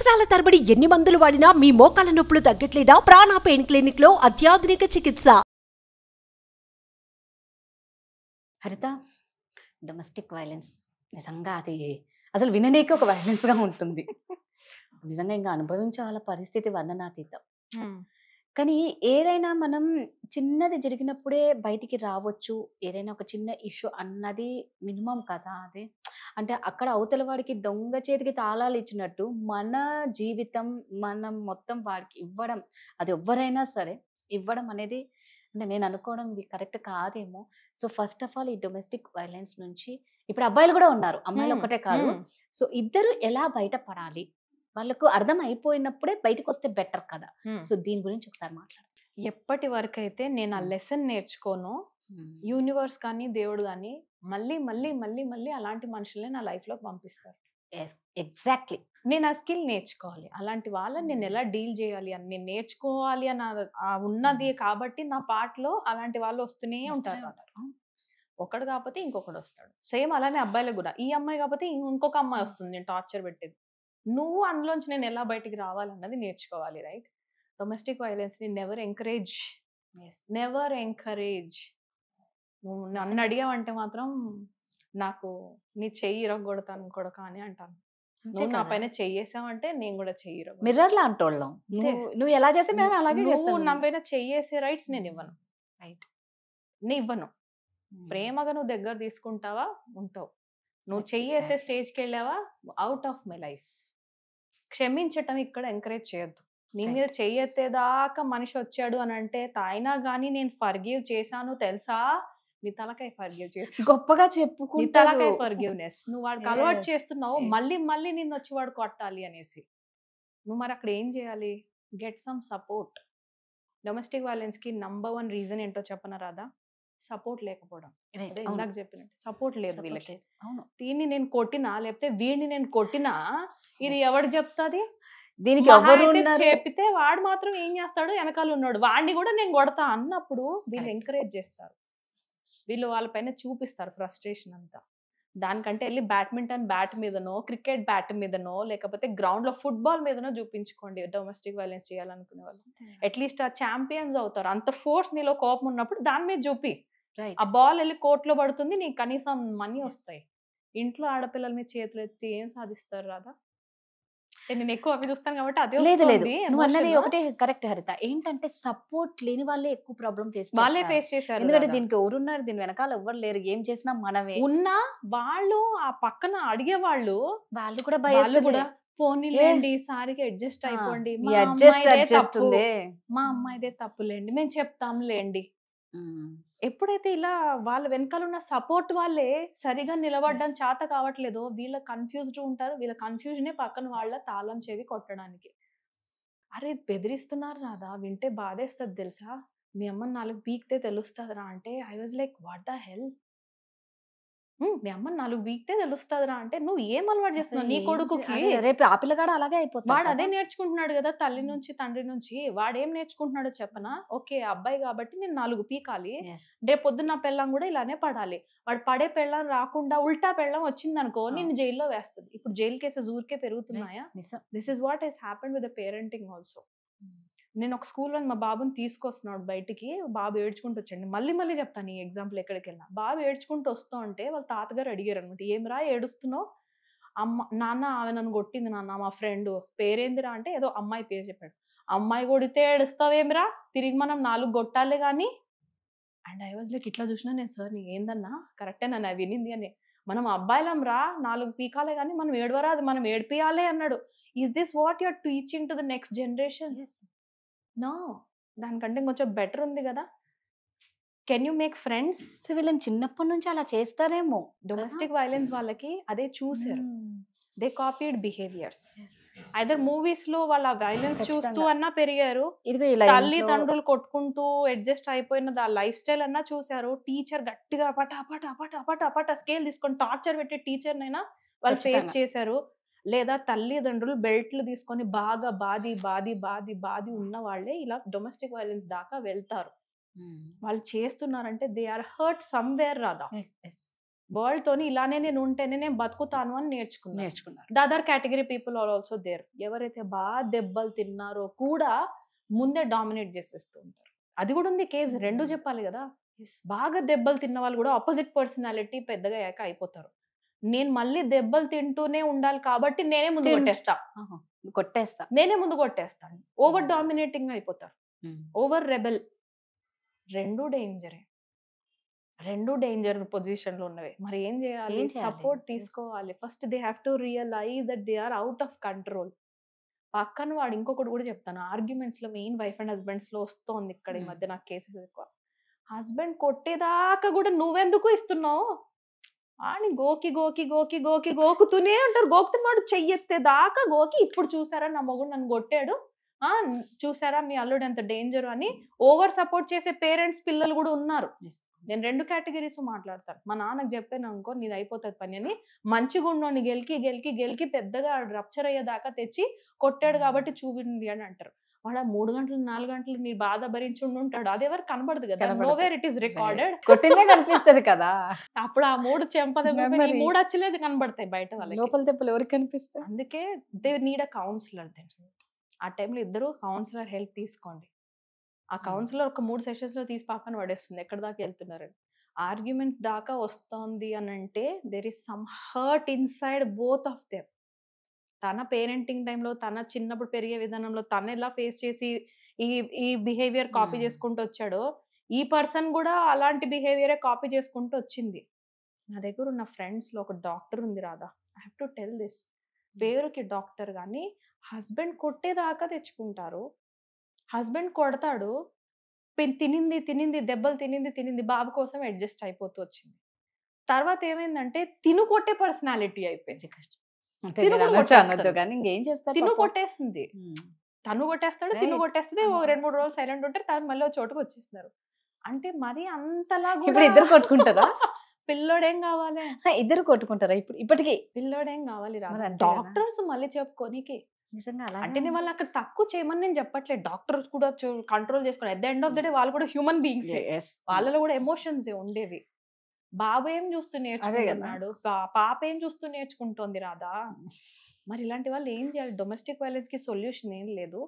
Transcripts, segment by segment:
సంవత్సరాల తరబడి ఎన్ని మందులు వాడినా మీ మోకాల నొప్పులు తగ్గట్లేదా? ప్రాణ పెయిన్ క్లినిక్ లో అత్యాధునిక చికిత్స. హరిత, డొమెస్టిక్ వైలెన్స్ నిజంగా అది అసలు విననీకి ఒక వైలెన్స్గా ఉంటుంది. నిజంగా ఇంకా అనుభవించే వాళ్ళ పరిస్థితి వర్ణనాతీతం. కానీ ఏదైనా మనం చిన్నది జరిగినప్పుడే బయటికి రావచ్చు, ఏదైనా ఒక చిన్న ఇష్యూ అన్నది మినిమం కదా. అది అంటే అక్కడ అవతల వాడికి దొంగ చేతికి తాళాలు ఇచ్చినట్టు మన జీవితం మనం మొత్తం వాడికి ఇవ్వడం, అది ఎవ్వరైనా సరే ఇవ్వడం అనేది అంటే నేను అనుకోవడం ఇది కరెక్ట్ కాదేమో. సో ఫస్ట్ ఆఫ్ ఆల్ ఈ డొమెస్టిక్ వైలెన్స్ నుంచి ఇప్పుడు అబ్బాయిలు కూడా ఉన్నారు, అమ్మాయిలు ఒక్కటే కాదు. సో ఇద్దరు ఎలా బయటపడాలి, వాళ్ళకు అర్థం అయిపోయినప్పుడే బయటకు వస్తే బెటర్ కదా. సో దీని గురించి ఒకసారి మాట్లాడదాం. ఎప్పటి వరకు అయితే నేను ఆ లెసన్ నేర్చుకోను, యూనివర్స్ కానీ దేవుడు కానీ మళ్ళీ మళ్ళీ మళ్ళీ మళ్ళీ అలాంటి మనుషులే నా లైఫ్లోకి పంపిస్తారు. ఎగ్జాక్ట్లీ, నేను ఆ స్కిల్ నేర్చుకోవాలి, అలాంటి వాళ్ళని నేను ఎలా డీల్ చేయాలి అని నేను నేర్చుకోవాలి అని ఉన్నది. కాబట్టి నా పాటలో అలాంటి వాళ్ళు వస్తూనే ఉంటారు. ఒకడు కాకపోతే ఇంకొకడు వస్తాడు. సేమ్ అలానే అబ్బాయిలకు కూడా, ఈ అమ్మాయి కాకపోతే ఇంకొక అమ్మాయి వస్తుంది నేను టార్చర్ పెట్టేది. నువ్వు అందులోంచి నేను ఎలా బయటికి రావాలన్నది నేర్చుకోవాలి. రైట్? డొమెస్టిక్ వైలెన్స్ ని నెవర్ ఎంకరేజ్. నువ్వు నన్ను అడిగావంటే మాత్రం నాకు నీ చెయ్యి ఇరగొడతాను కొడక అని అంటాను. నువ్వు నా పైన చెయ్యేసావంటే నేను కూడా చెయ్యి మిర్రర్ లా అంటోళ్ళం. నువ్వు ఎలా చేస్తే మేము అలాగే చేస్తాం. నా పైన చెయ్యేసే రైట్స్ నేను ఇవ్వను. రైట్? నేను ఇవ్వను. ప్రేమగా నువ్వు దగ్గర తీసుకుంటావా, ఉంటావు. నువ్వు చెయ్యేసే స్టేజ్కి వెళ్ళావా, అవుట్ ఆఫ్ మై లైఫ్. క్షమించటం ఇక్కడ ఎంకరేజ్ చేయొద్దు. నీ మీద చెయ్యెత్తేదాకా మనిషి వచ్చాడు అని అంటే అయినా కానీ నేను ఫర్గివ్ చేశాను తెలుసా, నీ తలకాయ ఫర్గివ్ చేసి గొప్పగా చెప్పుకుంటా. నీ తలకాయ ఫర్గివ్నెస్. నువ్వు వాడికి అలవాటు చేస్తున్నావు, మళ్ళీ మళ్ళీ నిన్ను వచ్చి వాడు కొట్టాలి అనేసి. నువ్వు మరి అక్కడ ఏం చేయాలి? Get some support. Domestic violence కి నంబర్ 1 రీజన్ ఏంటో చెప్పనా రాదా? సపోర్ట్ లేకపోవడం. అదే ఇందాక చెప్పినట్టు సపోర్ట్ లేదు వీళ్ళకి. దీన్ని నేను కొట్టినా లేకపోతే వీడిని నేను కొట్టినా ఇది ఎవడు చెప్తాది? దీనికి చెప్పితే వాడు మాత్రం ఏం చేస్తాడు, వెనకాల ఉన్నాడు వాడిని కూడా నేను కొడతా అన్నప్పుడు వీళ్ళు ఎంకరేజ్ చేస్తారు. వీళ్ళు వాళ్ళ పైన చూపిస్తారు ఫ్రస్ట్రేషన్ అంతా. దానికంటే వెళ్ళి బ్యాడ్మింటన్ బ్యాట్ మీదనో, క్రికెట్ బ్యాట్ మీదనో, లేకపోతే గ్రౌండ్ లో ఫుట్బాల్ మీదనో చూపించుకోండి. డొమెస్టిక్ వైలెన్స్ చేయాలనుకునే వాళ్ళు అట్లీస్ట్ ఆ ఛాంపియన్స్ అవుతారు. అంత ఫోర్స్ నీలో కోపం ఉన్నప్పుడు దాని మీద చూపి, ఆ బాల్ వెళ్ళి కోర్టులో పడుతుంది, నీకు కనీసం మనీ వస్తాయి. ఇంట్లో ఆడపిల్లల మీద చేతులు ఎత్తి ఏం సాధిస్తారు రాదా? నేను ఎక్కువ అవి చూస్తాను కాబట్టి అదే. లేదు నువ్వు అన్నది ఒకటే కరెక్ట్ హరిత. ఏంటంటే సపోర్ట్ లేని వాళ్ళే ఎక్కువ ప్రాబ్లం వాళ్ళే ఫేస్ చేశారు. ఎందుకంటే దీనికి ఎవరున్నారు, దీని వెనకాల ఎవ్వరు లేరు, ఏం చేసినా మనమే ఉన్నా. వాళ్ళు ఆ పక్కన అడిగే వాళ్ళు కూడా కూడా పోనీలేండి సారికి అడ్జస్ట్ అయిపోండి, మా అమ్మాయిదే తప్పులేండి, మేము చెప్తాంలేండి. ఎప్పుడైతే ఇలా వాళ్ళ వెనకాల ఉన్న సపోర్ట్ వాళ్ళే సరిగా నిలబడడం చేత కావట్లేదో వీళ్ళ కన్ఫ్యూజ్డ్ ఉంటారు. వీళ్ళ కన్ఫ్యూజనే పక్కన వాళ్ళ తాళం చెవి కొట్టడానికి. అరే బెదిరిస్తున్నారు రాదా, వింటే బాధేస్తుంది తెలుసా, మీ అమ్మని 4 పీకితే తెలుస్తుందిరా అంటే I was like what the hell. మీ అమ్మని 4 పీకితే తెలుస్తుందిరా అంటే నువ్వు ఏం అలవాటు చేస్తున్నావు నీ కొడుకుకి? రేపు ఆ పిల్లగాడు అలాగే అయిపోతాడు. వాడు అదే నేర్చుకుంటున్నాడు కదా తల్లి నుంచి తండ్రి నుంచి. వాడేం నేర్చుకుంటున్నాడో చెప్పనా? ఓకే అబ్బాయి కాబట్టి నేను 4 పీకాలి, రేపు పొద్దున్న పెళ్ళం కూడా ఇలానే పడాలి. వాడు పడే పెళ్ళం రాకుండా ఉల్టా పెళ్ళం వచ్చింది అనుకో నిన్ను జైల్లో వేస్తుంది. ఇప్పుడు జైలు కేసెస్ ఊరికే పెరుగుతున్నాయా? This is what he's happened with the parenting also. నేను ఒక స్కూల్లో మా బాబుని తీసుకొస్తున్నాడు బయటికి, బాబు ఏడ్చుకుంటూ వచ్చాడు. మళ్ళీ చెప్తాను ఈ ఎగ్జాంపుల్. ఎక్కడికి వెళ్ళినా బాబు ఏడ్చుకుంటూ వస్తూ ఉంటే వాళ్ళ తాతగారు అడిగారు అనమాట, ఏం రా ఏడుస్తున్నావు? నాన్న ఆమె నన్ను కొట్టింది నాన్న, మా ఫ్రెండ్. పేరేందిరా అంటే ఏదో అమ్మాయి పేరు చెప్పాడు. అమ్మాయి కొడితే ఏడుస్తావేమిరా, తిరిగి మనం 4 కొట్టాలే కానీ. అండ్ ఐ వాజ్ లైక్ ఇట్లా చూసినా నేను, సార్ నీ ఏందన్నా కరెక్టే నన్ను వినింది అని. మనం అబ్బాయిలం రా 4 పీకాలే కానీ మనం ఏడవరా, అది మనం ఏడిపియాలి అన్నాడు. Is this what you're teaching to the next generation? No, దానికంటే కొంచెం బెటర్ ఉంది కదా. Can you make friends? వీళ్ళని చిన్నప్పటి నుంచి అలా చేస్తారేమో. డొమెస్టిక్ వైలెన్స్ వాళ్ళకి అదే చూసారు. They copied behaviours. Either movies లో వాళ్ళ వైలెన్స్ చూస్తూ అన్నా పెరిగారు, తల్లిదండ్రులు కొట్టుకుంటూ అడ్జస్ట్ అయిపోయిన లైఫ్ స్టైల్ అన్నా చూసారు. టీచర్ గట్టిగా అపట స్కేల్ తీసుకొని టార్చర్ పెట్టే టీచర్ నైనా వాళ్ళు ఫేస్ చేశారు. లేదా తల్లిదండ్రులు బెల్ట్లు తీసుకొని బాగా బాది ఉన్న వాళ్ళే ఇలా డొమెస్టిక్ వైలెన్స్ దాకా వెళ్తారు. వాళ్ళు చేస్తున్నారంటే దే ఆర్ హర్ట్ సమ్వేర్ రాదా. వరల్డ్ తోని ఇలానే నేను ఉంటేనే నేను బతుకుతాను అని నేర్చుకున్నారు. The other category people are also there. ఎవరైతే బాగా దెబ్బలు తిన్నారో కూడా ముందే డామినేట్ చేసేస్తూ ఉంటారు. అది కూడా ఉంది కేసు, రెండు చెప్పాలి కదా. బాగా దెబ్బలు తిన్న వాళ్ళు కూడా ఆపోజిట్ పర్సనాలిటీ పెద్దగా అయ్యాక అయిపోతారు. నేను మళ్ళీ దెబ్బలు తింటూనే ఉండాలి కాబట్టి నేనే ముందు కొట్టేస్తా, నేనే ముందు కొట్టేస్తాను. ఓవర్ డామినేటింగ్ అయిపోతారు, ఓవర్ రెబెల్. రెండు డేంజర్ పొజిషన్ లో ఉన్నవి. మరి ఏం చేయాలి? సపోర్ట్ తీసుకోవాలి. First they have to realise that they are out of control. పక్కన వాడు ఇంకొకటి కూడా చెప్తాను, ఆర్గ్యుమెంట్స్ లో మెయిన్ వైఫ్ అండ్ హస్బెండ్స్ లో వస్తోంది ఇక్కడ ఈ మధ్య నాకు కేసెస్ ఎక్కువ. హస్బెండ్ కొట్టేదాకా కూడా నువ్వెందుకు ఇస్తున్నావు అని గోకుతూనే ఉంటారు. గోకుతున్న వాడు చెయ్యెత్తేదాకా గోకి, ఇప్పుడు చూసారా నా మొగుడు నన్ను కొట్టాడు, చూసారా మీ అల్లుడు ఎంత డేంజర్ అని ఓవర్ సపోర్ట్ చేసే పేరెంట్స్ పిల్లలు కూడా ఉన్నారు. నేను రెండు కేటగిరీస్ మాట్లాడతాను. మా నాన్నకు చెప్పాను అనుకో నీది అయిపోతుంది పని అని, మంచిగా ఉన్నోని గెలికి పెద్దగా రప్చర్ అయ్యేదాకా తెచ్చి కొట్టాడు కాబట్టి చూపిండి అని అంటారు. వాడు 3 గంటలు 4 గంటలు నీ బాధ భరించి ఉంటాడు, అది ఎవరు కనబడదు కదా. నోవేర్ ఇట్ ఈస్ రికార్డెడ్, కొట్టిందే కనిపిస్తుంది కదా. అప్పుడు ఆ 3 చెంపద 3 అచ్చలేదు కనబడతాయి బయట వాళ్ళకి, లోపల తెప్పలు ఎవరికి కనిపిస్తాయి. అందుకే దే నీడ్ అ కౌన్సిలర్. ఆ టైంలో ఇద్దరు కౌన్సిలర్ హెల్ప్ తీసుకోండి. ఆ కౌన్సిలర్ ఒక 3 సెషన్స్ లో తీసి పక్కన పడేస్తుంది ఎక్కడ దాకా వెళ్తున్నారని. ఆర్గ్యుమెంట్స్ దాకా వస్తుంది అని అంటే there is some hurt inside both of them. తన పేరెంటింగ్ టైంలో, తన చిన్నప్పుడు పెరిగే విధానంలో తను ఎలా ఫేస్ చేసి ఈ బిహేవియర్ కాపీ చేసుకుంటూ వచ్చాడో, ఈ పర్సన్ కూడా అలాంటి బిహేవియరే కాపీ చేసుకుంటూ వచ్చింది. నా దగ్గర ఉన్న ఫ్రెండ్స్ లో ఒక డాక్టర్ ఉంది Radha, I have to tell this. పేరుకి డాక్టర్ కానీ హస్బెండ్ కొట్టేదాకా తెచ్చుకుంటారు. హస్బెండ్ కొడతాడు, తినింది దెబ్బలు తినింది బాబు కోసం అడ్జస్ట్ అయిపోతూ వచ్చింది. తర్వాత ఏమైందంటే తిను కొట్టే పర్సనాలిటీ అయిపోయింది. తిను కొట్టేస్తుంది, తను కొట్టేస్తాడు, తిను కొట్టేస్తుంది. 2-3 రోజులు సైలెంట్ ఉంటారు, తర్వాత మళ్ళీ ఒక చోటుకు వచ్చేస్తున్నారు. అంటే మరి అంతలా ఇప్పుడు ఇద్దరు కొట్టుకుంటారా? పిల్లోడేం కావాలి? ఇద్దరు కొట్టుకుంటారా ఇప్పటికీ? పిల్లోడేం కావాలి రా డాక్టర్స్ మళ్ళీ చెప్పుకోనికి. నిజంగా అంటే నేను వాళ్ళు అక్కడ తక్కువ చేయమని నేను చెప్పట్లేదు, డాక్టర్స్ కూడా కంట్రోల్ చేసుకుని at the end of the day వాళ్ళు కూడా హ్యూమన్ బీయింగ్స్, వాళ్ళలో కూడా ఎమోషన్స్ ఉండేవి. బాబు ఏం చూస్తూ నేర్చుకుంటున్నాడు, పాప ఏం చూస్తూ నేర్చుకుంటోంది రాదా. మరి ఇలాంటి వాళ్ళు ఏం చేయాలి? డొమెస్టిక్ వైలెన్స్ కి సొల్యూషన్ ఏం లేదు.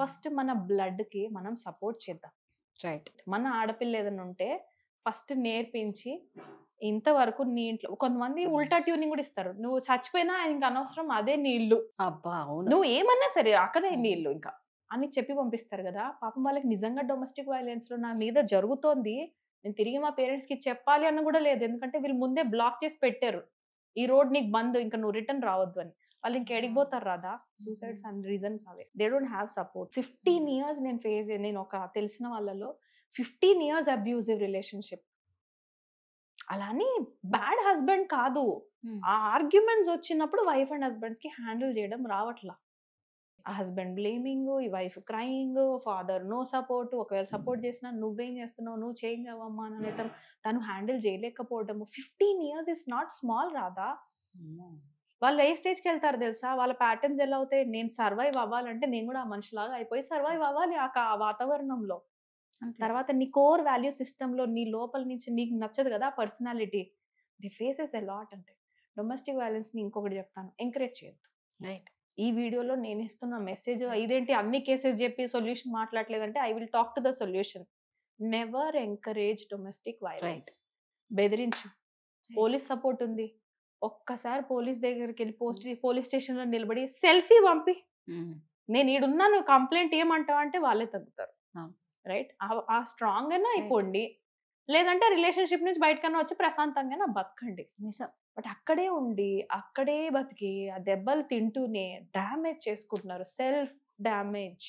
ఫస్ట్ మన బ్లడ్ కి మనం సపోర్ట్ చేద్దాం. రైట్. మన ఆడపిల్ల ఏదైనా ఉంటే ఫస్ట్ నేర్పించి, ఇంతవరకు నీ ఇంట్లో కొంతమంది ఉల్టా ట్యూనింగ్ కూడా ఇస్తారు, నువ్వు చచ్చిపోయినా ఇంకా అనవసరం అదే నీ ఇల్లు, నువ్వు ఏమన్నా సరే అక్కడే నీ ఇల్లు ఇంకా అని చెప్పి పంపిస్తారు కదా. పాపం వాళ్ళకి నిజంగా డొమెస్టిక్ వైలెన్స్ లో నా మీద జరుగుతోంది, నేను తిరిగి మా పేరెంట్స్ కి చెప్పాలి అన్న కూడా లేదు. ఎందుకంటే వీళ్ళు ముందే బ్లాక్ చేసి పెట్టారు, ఈ రోడ్ నీకు బంద్, ఇంకా నువ్వు రిటర్న్ రావద్దు అని. వాళ్ళు ఇంకెడిగిపోతారు రాదా. సూసైడ్స్ అండ్ రీజన్స్ అవే, they don't have support. 15 years నేను ఒక తెలిసిన వాళ్ళలో 15 years అబ్యూజివ్ రిలేషన్షిప్. అలాని బ్యాడ్ హస్బెండ్ కాదు, ఆ ఆర్గ్యుమెంట్స్ వచ్చినప్పుడు వైఫ్ అండ్ హస్బెండ్స్ కి హ్యాండిల్ చేయడం రావట్లా. ఆ హస్బెండ్ బ్లేమింగ్, ఈ wife crying, father no support. ఒకవేళ సపోర్ట్ చేసినా నువ్వేం చేస్తున్నావు, నువ్వు చేంజ్ అవ్వమ్మా అని అనటం, తను హ్యాండిల్ చేయలేకపోవటము. 15 years ఇస్ నాట్ స్మాల్ రాదా. వాళ్ళు ఏ స్టేజ్కి వెళ్తారు తెలుసా? వాళ్ళ ప్యాటర్న్స్ ఎలా అవుతాయి, నేను సర్వైవ్ అవ్వాలంటే నేను కూడా ఆ మనిషిలాగా అయిపోయి సర్వైవ్ అవ్వాలి ఆ వాతావరణంలో. తర్వాత నీ కోర్ వాల్యూ సిస్టమ్ లో నీ లోపల నుంచి నీకు నచ్చదు కదా personality, the faces a lot. అంటే డొమెస్టిక్ వైలెన్స్ ని ఇంకొకటి చెప్తాను, ఎంకరేజ్ చేయొద్దు. రైట్. ఈ వీడియోలో నేను ఇస్తున్న మెసేజ్ ఇదేంటి, అన్ని కేసెస్ చెప్పి సొల్యూషన్ మాట్లాడలేదంటే I will talk to the solution. Never encourage domestic violence. బెదిరించు, పోలీస్ సపోర్ట్ ఉంది, ఒక్కసారి పోలీస్ దగ్గరికి వెళ్ళి పోలీస్ స్టేషన్ లో నిలబడి సెల్ఫీ పంపి, నేను ఈడున్నాను కంప్లైంట్ ఏమంటావు అంటే వాళ్ళే తగ్గుతారు. రైట్. ఆ స్ట్రాంగ్ అయినా అయిపోండి, లేదంటే రిలేషన్షిప్ నుంచి బయటకన్నా వచ్చి ప్రశాంతంగా బతకండి. బట్ అక్కడే ఉండి అక్కడే బతికి ఆ దెబ్బలు తింటూనే డ్యామేజ్ చేసుకుంటున్నారు, సెల్ఫ్ డ్యామేజ్.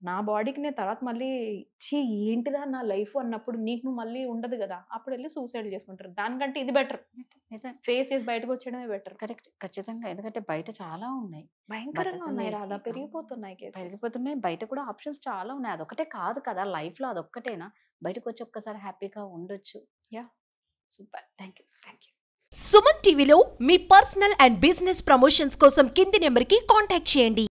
నా బాడీకి నేను తర్వాత మళ్ళీ ఏంటిరా నా లైఫ్ అన్నప్పుడు నీకు నువ్వు మళ్ళీ ఉండదు కదా, అప్పుడు వెళ్ళి సూసైడ్ చేసుకుంటారు. దానికంటే ఇది బెటర్, ఫేస్ చేసి బయటకు వచ్చేయడమే బెటర్. కరెక్ట్, ఖచ్చితంగా. ఎందుకంటే బయట చాలా ఉన్నాయి, భయంకరంగా ఉన్నాయి రాదా, పెరిగిపోతున్నాయి. బయట కూడా ఆప్షన్స్ చాలా ఉన్నాయి, అదొకటే కాదు కదా లైఫ్ లో, అదొక్కటేనా? బయటకు వచ్చి ఒక్కసారి హ్యాపీగా ఉండొచ్చు. Yeah, super, thank you. Suman టీవీలో మీ పర్సనల్ అండ్ బిజినెస్ ప్రమోషన్స్ కోసం కింది నెంబర్కి కాంటాక్ట్ చేయండి.